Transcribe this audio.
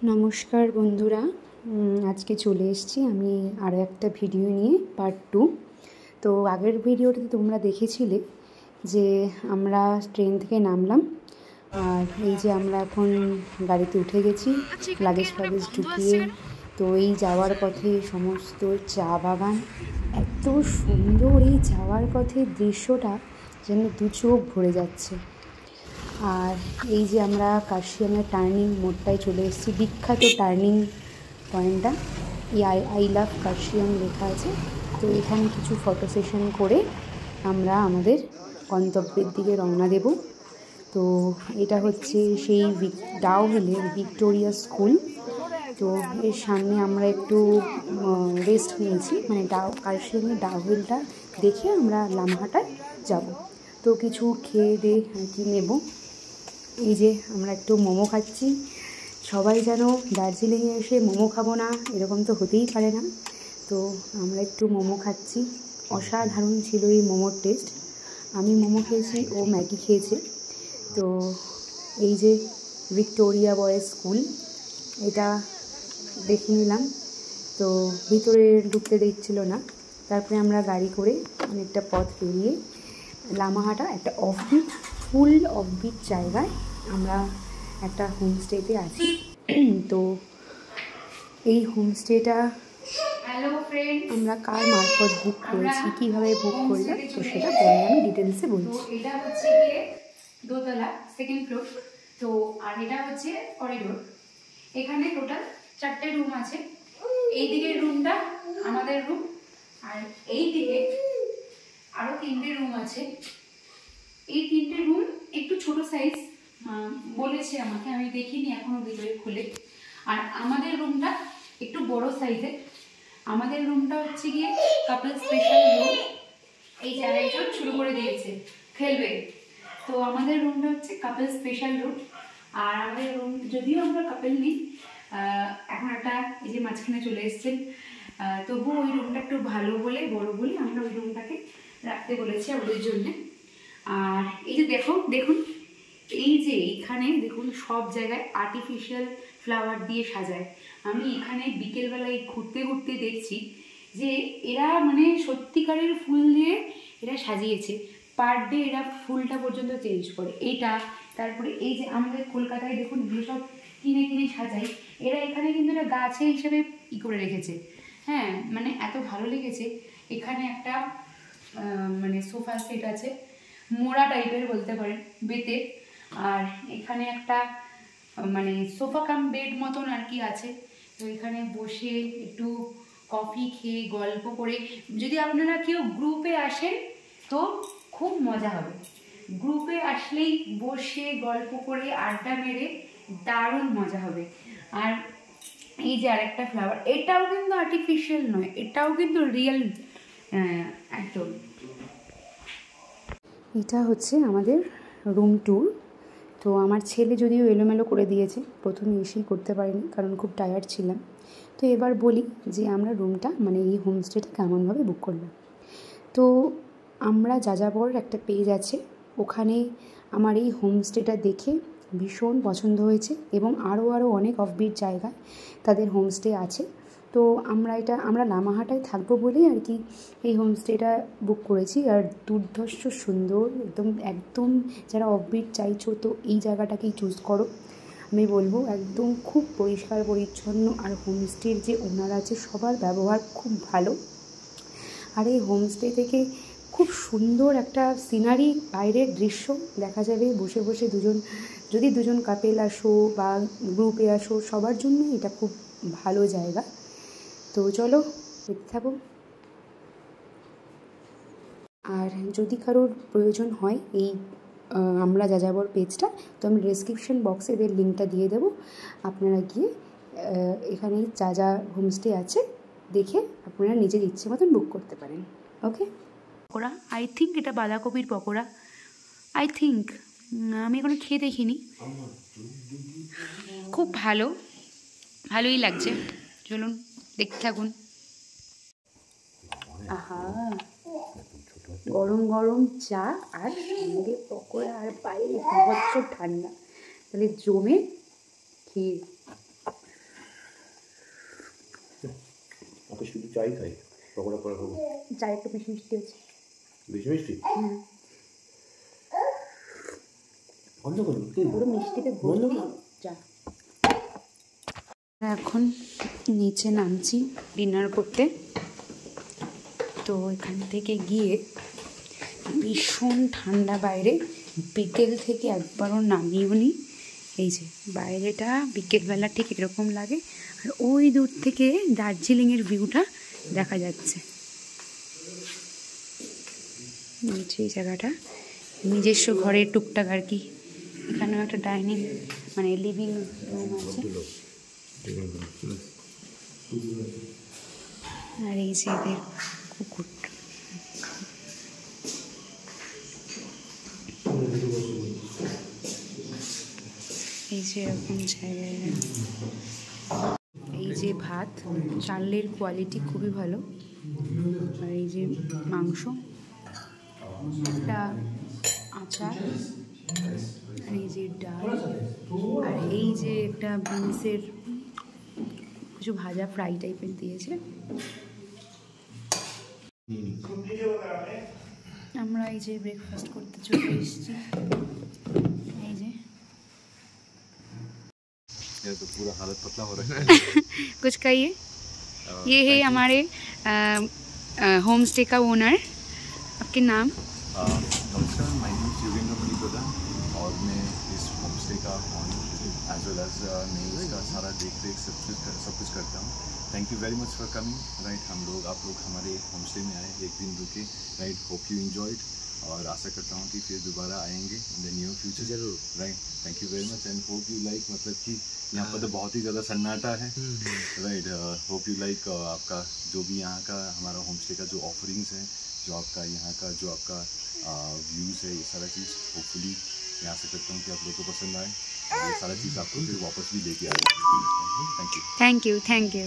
নমস্কার বন্ধুরা, আজকে চলে এসেছি আমি আরও একটা ভিডিও নিয়ে, পার্ট 2। তো আগের ভিডিওতে তোমরা দেখেছিলে যে আমরা ট্রেন থেকে নামলাম, আর এই যে আমরা এখন গাড়িতে উঠে গেছি লাগেজ ফাগেজ ঢুকিয়ে। তো এই যাওয়ার পথে সমস্ত চা বাগান, এত সুন্দর এই যাওয়ার পথে দৃশ্যটা যেন দু চোখ ভরে যাচ্ছে। আর এই যে আমরা কার্শিয়াংয়ের টার্নিং মোড়টায় চলে এসেছি, বিখ্যাত টার্নিং পয়েন্টটা, আই লাভ কার্শিয়াং লেখা আছে। তো এখানে কিছু ফটো সেশন করে আমরা আমাদের গন্তব্যের দিকে রওনা দেব। তো এটা হচ্ছে সেই ডাউ হিলের ভিক্টোরিয়া স্কুল। তো এর সামনে আমরা একটু রেস্ট নিয়েছি, মানে কার্শিয়াংয়ের ডাউ হিলটা দেখে আমরা লামহাটায় যাব। তো কিছু খেয়ে দিয়ে আর কি নেব। এই যে আমরা একটু মোমো খাচ্ছি। সবাই যেন দার্জিলিংয়ে এসে মোমো খাবো না, এরকম তো হতেই পারে না। তো আমরা একটু মোমো খাচ্ছি। অসাধারণ ছিল এই মোমোর টেস্ট। আমি মোমো খেয়েছি, ও ম্যাগি খেয়েছে। তো এই যে ভিক্টোরিয়া বয়েজ স্কুল, এটা দেখে নিলাম। তো ভিতরে ঢুকতে দিচ্ছিল না। তারপরে আমরা গাড়ি করে অনেকটা পথ পেরিয়ে লামাহাটা একটা ফুল অফবিট জায়গায় আমরা একটা হোমস্টেতে আছি। তো এই হোমস্টেটা আমরা কার মারফত বুক করেছি, কীভাবে বুক করলাম, তো সেটা পরে আমি ডিটেলসে বলছি। এটা হচ্ছে গিয়ে দোতলা, সেকেন্ড ফ্লোর। তো আর এটা হচ্ছে করিডোর। এখানে টোটাল 4টে রুম আছে। এই দিকের রুমটা আমাদের রুম, আর এই দিকে আরো 3টে রুম আছে। এই 3টে রুম একটু ছোট সাইজ বলেছে আমাকে, আমি দেখিনি এখনো ভিতরে খুলে। আর আমাদের রুমটা একটু বড় সাইজের। আমাদের রুমটা হচ্ছে গিয়ে কাপল স্পেশাল রুম। এই জায়গাটা শুরু করে দিয়েছে, খেলবে। তো আমাদের রুমটা হচ্ছে কাপল স্পেশাল রুম। আর আমাদের রুম, যদিও আমরা কাপল নেই, এখন একটা এই যে মাঝখানে চলে এসছেন, তবুও ওই রুমটা একটু ভালো বলে, বড় বলে আমরা ওই রুমটাকে রাখতে বলেছি ওদের জন্যে। আর এই যে দেখুন এই যে এইখানে দেখুন সব জায়গায় আর্টিফিশিয়াল ফ্লাওয়ার দিয়ে সাজায়। আমি এখানে বিকেলবেলায় ঘুরতে ঘুরতে দেখছি যে এরা মানে সত্যিকারের ফুল দিয়ে এরা সাজিয়েছে। পার ডে এরা ফুলটা পর্যন্ত চেঞ্জ করে। এইটা, তারপরে এই যে আমাদের কলকাতায় দেখুন এগুলো সব কিনে কিনে সাজায়, এরা এখানে কিন্তু এটা গাছে হিসেবে করে রেখেছে। হ্যাঁ, মানে এত ভালো লেগেছে। এখানে একটা মানে সোফা সেট আছে, মোড়া টাইপের বলতে পারেন, বেতের। আর এখানে একটা মানে সোফা কাম বেড মতন আর কি আছে। তো এখানে বসে একটু কফি খেয়ে গল্প করে, যদি আপনারা কেউ গ্রুপে আসেন তো খুব মজা হবে। গ্রুপে আসলেই বসে গল্প করে আড্ডা মেরে দারুণ মজা হবে। আর এই যে আরেকটা ফ্লাওয়ার, এটাও কিন্তু আর্টিফিশিয়াল নয়, এটাও কিন্তু রিয়েল একদম। এটা হচ্ছে আমাদের রুম ট্যুর। তো আমার ছেলে যদিও এলোমেলো করে দিয়েছে, প্রথমে এসেই করতে পারিনি কারণ খুব টায়ার্ড ছিলাম। তো এবার বলি যে আমরা রুমটা মানে এই হোমস্টেটা কেমনভাবে বুক করলাম। তো আমরা যাযাবর একটা পেজ আছে, ওখানে আমার এই হোমস্টেটা দেখে ভীষণ পছন্দ হয়েছে, এবং আরও অনেক অফবিট জায়গায় তাদের হোমস্টে আছে। তো আমরা লামাহাটায় থাকবো বলেই আর কি এই হোমস্টেটা বুক করেছি। আর দুর্ধর্ষ সুন্দর, একদম যারা অফবিট চাইছো তো এই জায়গাটাকেই চুজ করো। আমি বলবো একদম খুব পরিষ্কার পরিচ্ছন্ন, আর হোমস্টের যে ওনার আছে সবার ব্যবহার খুব ভালো। আর এই হোমস্টে থেকে খুব সুন্দর একটা সিনারি, বাইরের দৃশ্য দেখা যাবে। বসে বসে যদি দুজন কাপেল আসো বা গ্রুপে আসো, সবার জন্য এটা খুব ভালো জায়গা। তো চলো দেখতে থাকো। আর যদি কারোর প্রয়োজন হয় এই আমরা যাযাবর পেজটা, তো আমি ডেসক্রিপশন বক্সে এদের লিঙ্কটা দিয়ে দেবো। আপনারা গিয়ে এখানে যা হোমস্টে আছে দেখে আপনারা নিজের ইচ্ছে মতন বুক করতে পারেন। ওকে। পকোড়া, আই থিঙ্ক এটা বাঁধাকপির পকোড়া, আই থিঙ্ক, আমি এখনো খেয়ে দেখিনি। খুব ভালোই লাগছে, চলুন দেখতে থাকুন। আহা, গরম গরম চা আর সঙ্গে পকোড়া, আর বাইরে বিভৎস ঠান্ডা, তাহলে জমে খেয়ে আপনি শুধু চাই খাই, পকোড়া পরে খাবো। চাই একটু মিষ্টি মিষ্টি হচ্ছে। বেশি মিষ্টি বন্ধ করুন, পুরো মিষ্টিতে বন্ধ ভর্তি করুন। চা। এখন নিচে নামছি ডিনার করতে। তো এখান থেকে গিয়ে ভীষণ ঠান্ডা বাইরে, বিকেল থেকে একবারও নামিও নি। এই যে বাইরেটা বিকেলবেলা ঠিক এরকম লাগে, আর ওই দূর থেকে দার্জিলিংয়ের ভিউটা দেখা যাচ্ছে। নিচে এই জায়গাটা নিজস্ব ঘরের টুকটাক আর কি। এখানেও একটা ডাইনিং মানে লিভিং রুম আছে, আর এই যে এদের কুকুরটা। এই যে এরকম জায়গায়, এই যে ভাত, চালের কোয়ালিটি খুবই ভালো। আর এই যে মাংস, একটা আচার, আর এই যে ডাল, আর এই যে একটা বিনসের কিছু ভাজা ফ্রাই টাইপের দিয়েছে। আমরা এই যে ব্রেকফাস্ট করতে চলে এসেছি। এই যে तो पूरा हालत पतला हो रहा है। कुछ कहिए। ये है हमारे होम स्टे का ओनर। आपके नाम? नमस्कार, माय नेम इज योगेंद्र मणिप्रधान और मैं इस होम स्टे का ऑनर एज वेल एज मैं इसका सारा देख रेख सब कुछ करता हूँ। Thank you very much for coming. Right, आप लोग हमारे होम स्टे में आए, एक दिन रुके। राइट, होप यू एंजॉयड और आशा करता हूँ कि फिर दोबारा आएंगे इन द नियर फ्यूचर। जरूर। Right, thank you very much and hope you like, मतलब कि यहाँ पर तो बहुत ही ज़्यादा सन्नाटा है। राइट, होप यू लाइक आपका जो भी यहाँ का हमारा होम स्टे का जो ऑफरिंग्स है, जो आपका यहाँ का जो आपका व्यूज़ है, ये सारा चीज़ होपफुली मैं आशा करता हूँ कि आप लोगों को पसंद आए और ये सारा चीज़ आपको फिर वापस भी लेके आए। Thank you. Thank you.